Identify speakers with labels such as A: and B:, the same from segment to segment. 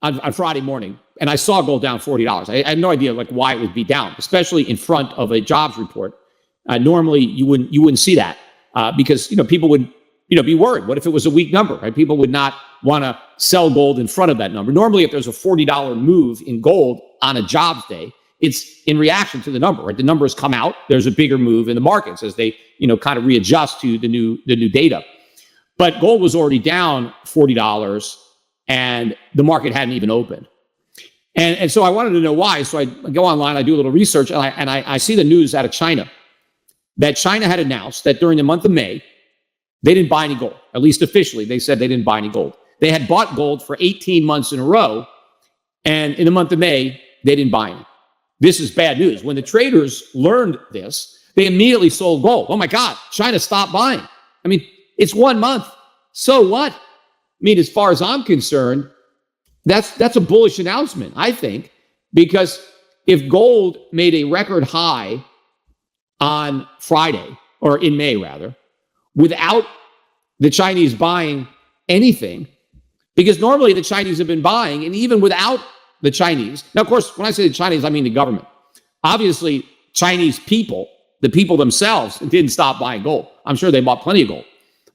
A: on Friday morning, and I saw gold down $40. I had no idea like why it would be down, especially in front of a jobs report. Normally, you wouldn't see that because people would be worried. What if it was a weak number? Right? People would not want to sell gold in front of that number. Normally, if there's a $40 move in gold on a jobs day, it's in reaction to the number. Right? The numbers come out. There's a bigger move in the markets as they kind of readjust to the new data. But gold was already down $40, and the market hadn't even opened. And so I wanted to know why. So I go online, I do a little research, and I see the news out of China that China had announced that during the month of May, they didn't buy any gold. At least officially, they said they didn't buy any gold. They had bought gold for 18 months in a row, and in the month of May, they didn't buy any. This is bad news. When the traders learned this, they immediately sold gold. Oh my God, China stopped buying. I mean, it's 1 month. So what? I mean, as far as I'm concerned, that's a bullish announcement, I think, because if gold made a record high on Friday, or in May rather, without the Chinese buying anything, because normally the Chinese have been buying, and even without the Chinese, now of course, when I say the Chinese, I mean the government. Obviously, Chinese people, the people themselves, didn't stop buying gold. I'm sure they bought plenty of gold,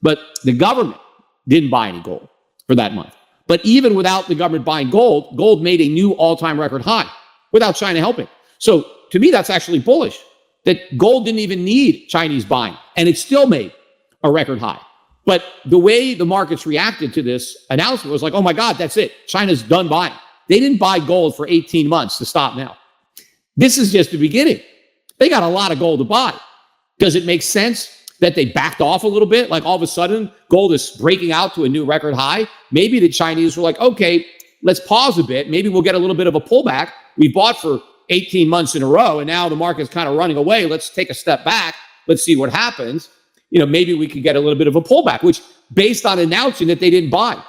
A: but the government didn't buy any gold for that month. But even without the government buying gold, gold made a new all-time record high without China helping. So to me, that's actually bullish, that gold didn't even need Chinese buying, and it still made a record high. But the way the markets reacted to this announcement was like, oh my God, that's it. China's done buying. They didn't buy gold for 18 months to stop now. This is just the beginning. They got a lot of gold to buy. Does it make sense that they backed off a little bit? Like all of a sudden, gold is breaking out to a new record high. Maybe the Chinese were like, okay, let's pause a bit. Maybe we'll get a little bit of a pullback. We bought for 18 months in a row, and now the market's kind of running away. Let's take a step back. Let's see what happens. Maybe we could get a little bit of a pullback, which based on announcing that they didn't buy.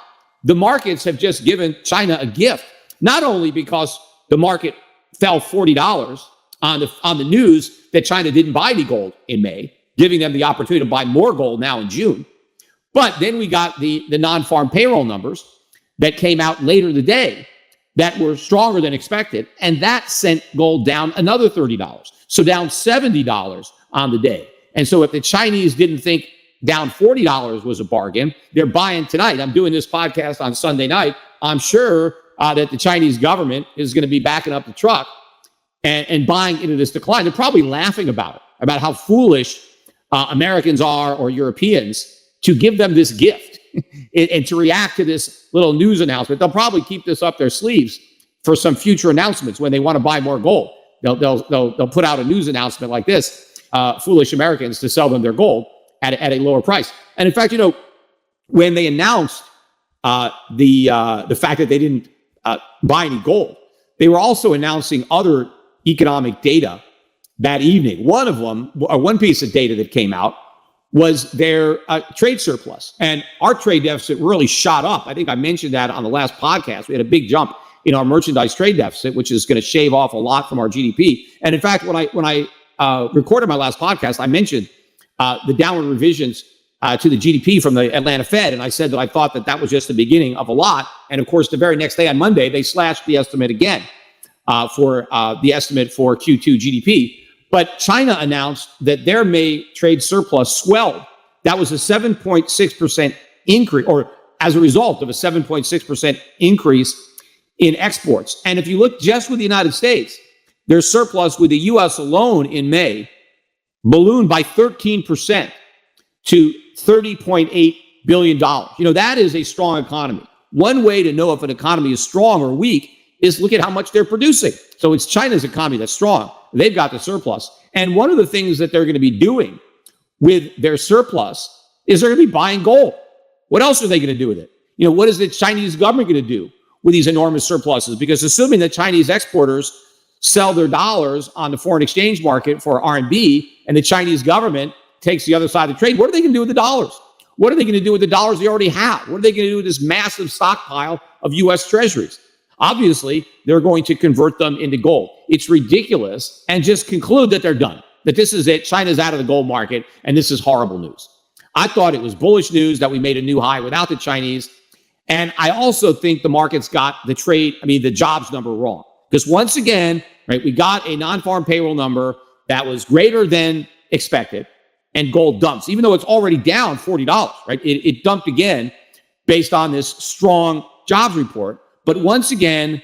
A: The markets have just given China a gift, not only because the market fell $40 on the news that China didn't buy any gold in May, giving them the opportunity to buy more gold now in June. But then we got the non-farm payroll numbers that came out later in the day that were stronger than expected, and that sent gold down another $30. So down $70 on the day. And so if the Chinese didn't think down $40 was a bargain, they're buying tonight. I'm doing this podcast on Sunday night. I'm sure that the Chinese government is going to be backing up the truck and buying into this decline. They're probably laughing about it, about how foolish Americans are, or Europeans, to give them this gift and to react to this little news announcement. They'll probably keep this up their sleeves for some future announcements when they want to buy more gold. They'll put out a news announcement like this, foolish Americans, to sell them their gold at a lower price. And in fact, when they announced the fact that they didn't buy any gold, they were also announcing other economic data that evening. One of them, or one piece of data that came out, was their trade surplus. And our trade deficit really shot up. I think I mentioned that on the last podcast. We had a big jump in our merchandise trade deficit, which is going to shave off a lot from our GDP. And in fact, when I recorded my last podcast, I mentioned the downward revisions to the GDP from the Atlanta Fed. And I said that I thought that was just the beginning of a lot. And of course, the very next day on Monday, they slashed the estimate again for the estimate for Q2 GDP. But China announced that their May trade surplus swelled. That was a 7.6% increase, or as a result of a 7.6% increase in exports. And if you look just with the United States, their surplus with the U.S. alone in May ballooned by 13% to $30.8 billion. That is a strong economy. One way to know if an economy is strong or weak is look at how much they're producing. So it's China's economy that's strong. They've got the surplus. And one of the things that they're going to be doing with their surplus is they're going to be buying gold. What else are they going to do with it? What is the Chinese government going to do with these enormous surpluses? Because assuming that Chinese exporters sell their dollars on the foreign exchange market for RMB, and the Chinese government takes the other side of the trade, what are they going to do with the dollars? What are they going to do with the dollars they already have? What are they going to do with this massive stockpile of U.S. treasuries? Obviously, they're going to convert them into gold. It's ridiculous, and just conclude that they're done, that this is it. China's out of the gold market, and this is horrible news. I thought it was bullish news that we made a new high without the Chinese. And I also think the market's got the jobs number wrong. Because once again, right, we got a non-farm payroll number that was greater than expected, and gold dumps, even though it's already down $40, right? It dumped again based on this strong jobs report. But once again,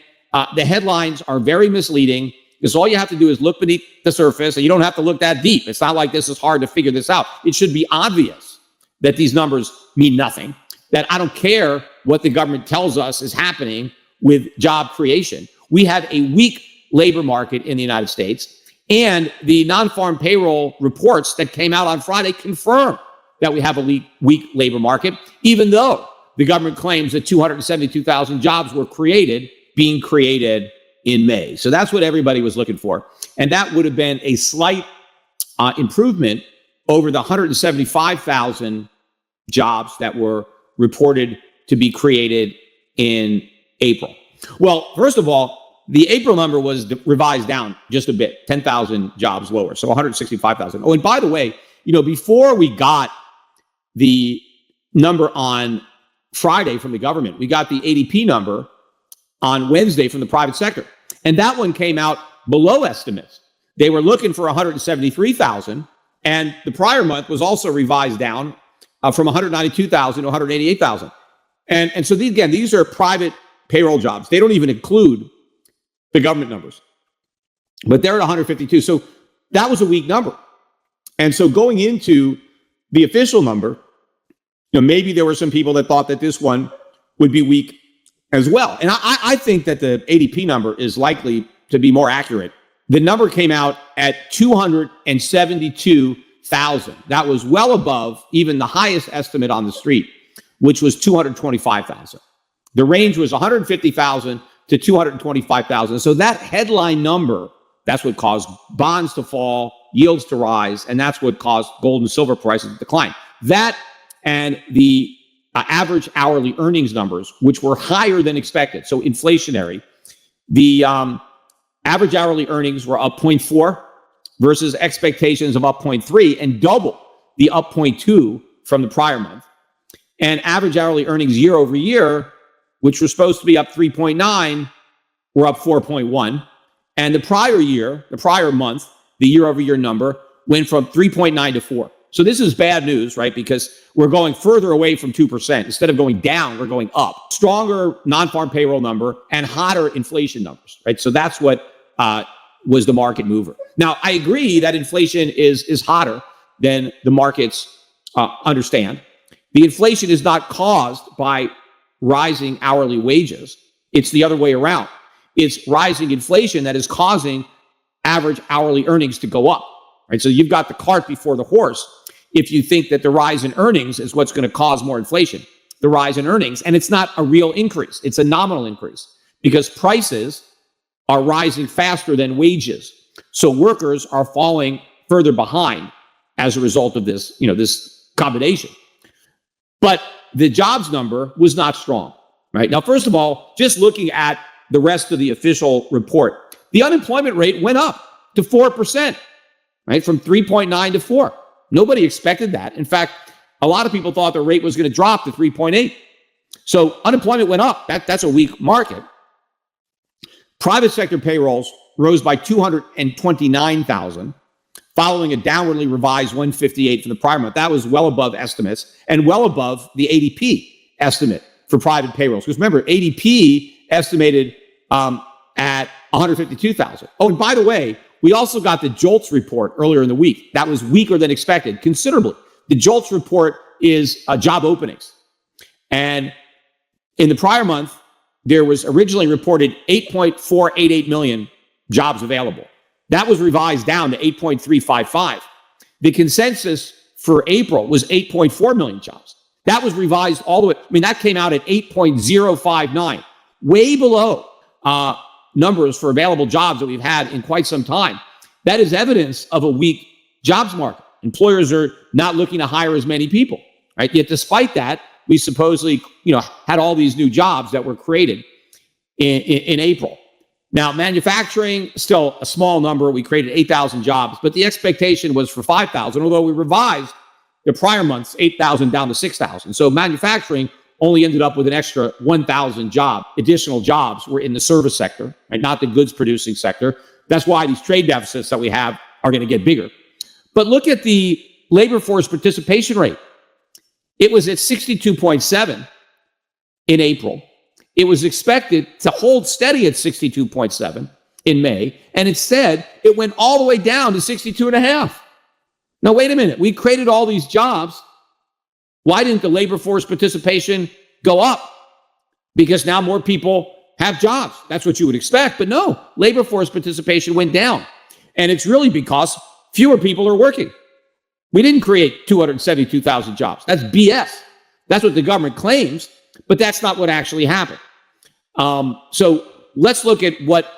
A: the headlines are very misleading, because all you have to do is look beneath the surface, and you don't have to look that deep. It's not like this is hard to figure this out. It should be obvious that these numbers mean nothing, that I don't care what the government tells us is happening with job creation. We have a weak labor market in the United States, and the non-farm payroll reports that came out on Friday confirm that we have a weak labor market, even though the government claims that 272,000 jobs were being created in May. So that's what everybody was looking for. And that would have been a slight improvement over the 175,000 jobs that were reported to be created in April. Well, first of all, the April number was revised down just a bit, 10,000 jobs lower, so 165,000. Oh, and by the way, before we got the number on Friday from the government, we got the ADP number on Wednesday from the private sector. And that one came out below estimates. They were looking for 173,000, and the prior month was also revised down from 192,000 to 188,000. And so these are private payroll jobs. They don't even include the government numbers, but they're at 152. So that was a weak number. And so going into the official number, maybe there were some people that thought that this one would be weak as well. And I think that the ADP number is likely to be more accurate. The number came out at 272,000. That was well above even the highest estimate on the street, which was 225,000. The range was 150,000 to 225,000. So that headline number, that's what caused bonds to fall, yields to rise, and that's what caused gold and silver prices to decline. That and the average hourly earnings numbers, which were higher than expected. So inflationary, the average hourly earnings were up 0.4 versus expectations of up 0.3, and double the up 0.2 from the prior month. And average hourly earnings year over year, which were supposed to be up 3.9, were up 4.1. And the prior month, the year over year number went from 3.9 to 4. So this is bad news, right? Because we're going further away from 2%. Instead of going down, we're going up. Stronger non-farm payroll number and hotter inflation numbers, right? So that's what was the market mover. Now, I agree that inflation is hotter than the markets understand. The inflation is not caused by rising hourly wages. It's the other way around. It's rising inflation that is causing average hourly earnings to go up, right? So you've got the cart before the horse if you think that the rise in earnings is what's going to cause more inflation, the rise in earnings. And it's not a real increase. It's a nominal increase because prices are rising faster than wages. So workers are falling further behind as a result of this, this combination. But the jobs number was not strong, right? Now, first of all, just looking at the rest of the official report, the unemployment rate went up to 4%, right? From 3.9 to 4. Nobody expected that. In fact, a lot of people thought the rate was going to drop to 3.8. So unemployment went up. That's a weak market. Private sector payrolls rose by 229,000, following a downwardly revised 158 from the prior month. That was well above estimates and well above the ADP estimate for private payrolls. Because remember, ADP estimated at 152,000. Oh, and by the way, we also got the JOLTS report earlier in the week. That was weaker than expected, considerably. The JOLTS report is job openings. And in the prior month, there was originally reported 8.488 million jobs available. That was revised down to 8.355. The consensus for April was 8.4 million jobs. That was revised all the way. That came out at 8.059, way below numbers for available jobs that we've had in quite some time. That is evidence of a weak jobs market. Employers are not looking to hire as many people, right? Yet despite that, we supposedly, had all these new jobs that were created in April. Now, manufacturing, still a small number. We created 8,000 jobs, but the expectation was for 5,000, although we revised the prior month's 8,000 down to 6,000. So manufacturing only ended up with an extra 1,000 additional jobs were in the service sector, right? Not the goods producing sector. That's why these trade deficits that we have are going to get bigger. But look at the labor force participation rate. It was at 62.7 in April. It was expected to hold steady at 62.7 in May, and instead it went all the way down to 62.5. Now, wait a minute. We created all these jobs. Why didn't the labor force participation go up? Because now more people have jobs. That's what you would expect. But no, labor force participation went down. And it's really because fewer people are working. We didn't create 272,000 jobs. That's BS. That's what the government claims, but that's not what actually happened. So let's look at what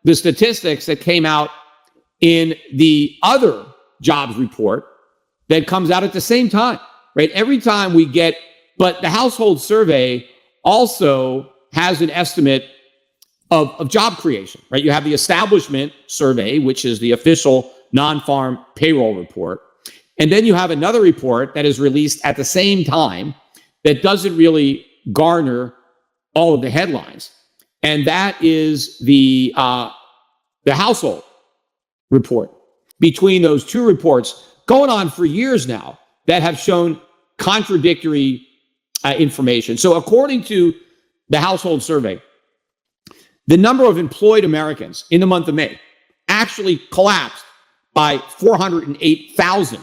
A: the statistics that came out in the other jobs report that comes out at the same time, right? Every time we get, but the household survey also has an estimate of job creation, right? You have the establishment survey, which is the official non-farm payroll report. And then you have another report that is released at the same time that doesn't really garner all of the headlines. And that is the household report. Between those two reports, going on for years now, that have shown contradictory information. So according to the household survey, the number of employed Americans in the month of May actually collapsed by 408,000.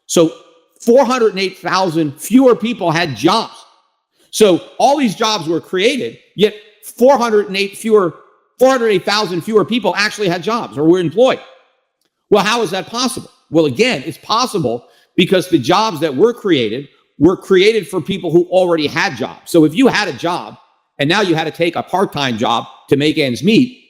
A: So 408,000 fewer people had jobs. So all these jobs were created, yet 408,000 fewer people actually had jobs or were employed. Well, how is that possible? Well, again, it's possible because the jobs that were created for people who already had jobs. So if you had a job and now you had to take a part-time job to make ends meet,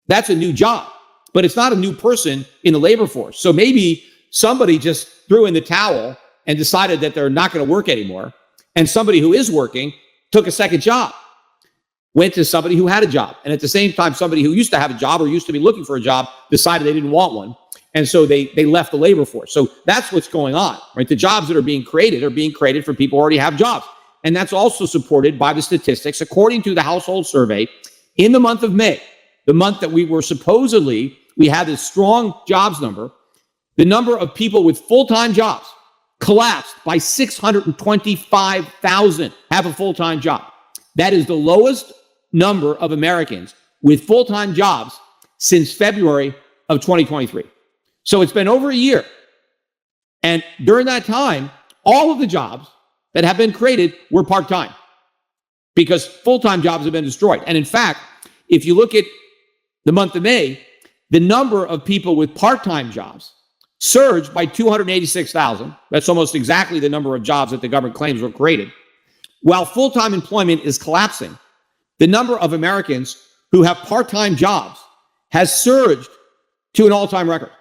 A: that's a new job, but it's not a new person in the labor force. So maybe somebody just threw in the towel and decided that they're not going to work anymore. And somebody who is working took a second job, went to somebody who had a job. And at the same time, somebody who used to have a job or used to be looking for a job decided they didn't want one. And so they left the labor force. So that's what's going on, right? The jobs that are being created for people who already have jobs. And that's also supported by the statistics. According to the household survey, in the month of May, the month that we had this strong jobs number, the number of people with full-time jobs collapsed by 625,000 have a full-time job. That is the lowest number of Americans with full-time jobs since February of 2023. So it's been over a year. And during that time, all of the jobs that have been created were part-time because full-time jobs have been destroyed. And in fact, if you look at the month of May, the number of people with part-time jobs surged by 286,000. That's almost exactly the number of jobs that the government claims were created. While full-time employment is collapsing, the number of Americans who have part-time jobs has surged to an all-time record.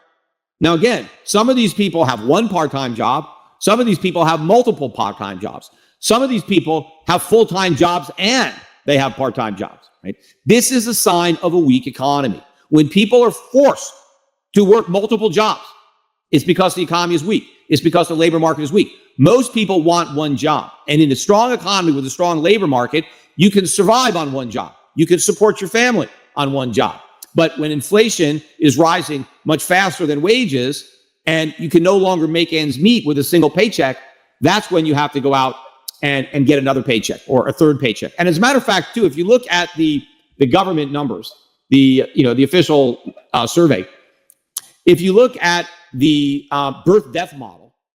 A: Now, again, some of these people have one part-time job. Some of these people have multiple part-time jobs. Some of these people have full-time jobs and they have part-time jobs, right? This is a sign of a weak economy. When people are forced to work multiple jobs, it's because the economy is weak. It's because the labor market is weak. Most people want one job. And in a strong economy with a strong labor market, you can survive on one job. You can support your family on one job. But when inflation is rising much faster than wages and you can no longer make ends meet with a single paycheck, that's when you have to go out and get another paycheck or a third paycheck. And as a matter of fact, too, if you look at the government numbers, the official survey, if you look at the birth death model,